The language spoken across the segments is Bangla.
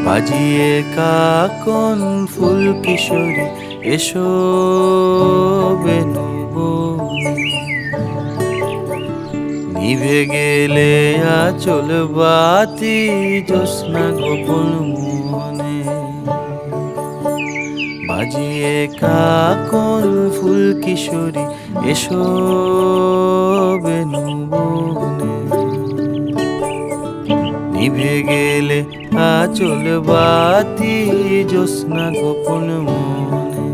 বাজিয়ে কাকন ফুল কিশোরী এসো বেনু বনে। নিভে গেলে আচল বাতি জ্যোৎস্না গোপন মনে। বাজিয়ে কাকন ফুল কিশোরী এসো বেনু বনে। নিভে গেলে আচল বাতি জ্যোৎস্না গোপন মনে।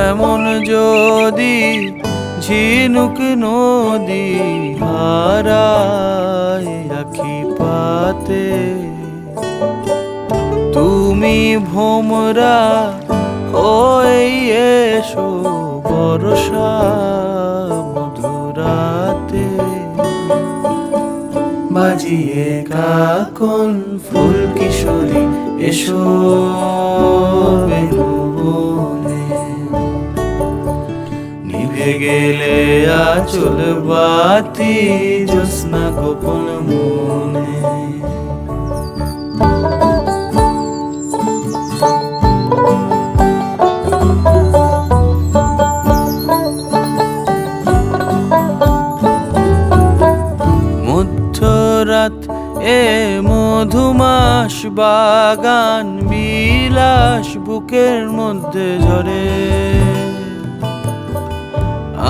এমন যদি ঝিনুক নদী হারায় আখি পাতে, তুমি ভোমরা হয়ে এসো বর্ষা মধুরাতে। বাজিয়ে কাকন ফুল কিশোরী এসো বেনু বনে। নিভে গেলে আচল বাতি জ্যোৎস্না গোপন মনে। মধ্যরাত এ মধুমাস বাগান বিলাস বুকের মধ্যে ঝরে।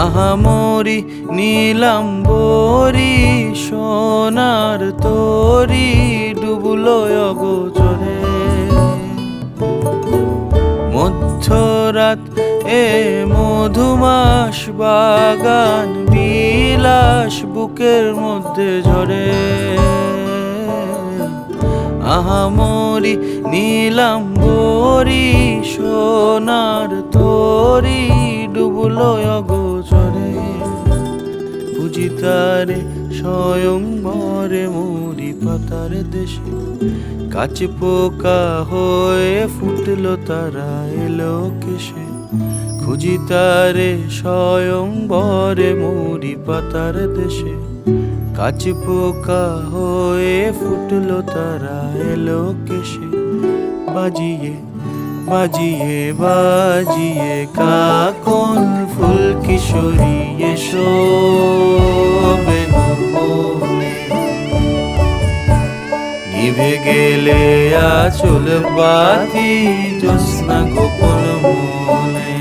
আহামরি নীলাম্বরী সোনার তরি ডুবলো অগোচরে। মধ্যরাত এ মধুমাস বাগান বিলাস বুকের মধ্যে ঝরে। আহামরি নীলাম্বরী সোনার তরি ডুবলো অগোচরে। বুঝি তারে স্বয়ংবরে মরি পাতার দেশে। কাছ পোকা হয়ে ফুটলো তারা এলো কেশে। খুঁজি তারে স্বয়ংবরে মরি পাতার দেশে। কাছ পোকা হয়ে ফুটলো তারা এলো কেশে। বাজিয়ে বাজিয়ে বাজিয়ে কাকন ফুল কিশোরী এসো বেনু বনে। নিভে গেলে আচল বাতি জ্যোৎস্না গোপন মনে।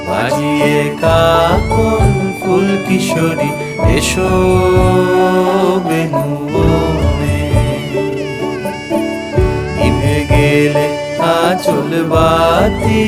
বাজিয়ে কাকন ফুল কিশোরী এসো বেনু বনে। নিভে গেলে আচল বাতি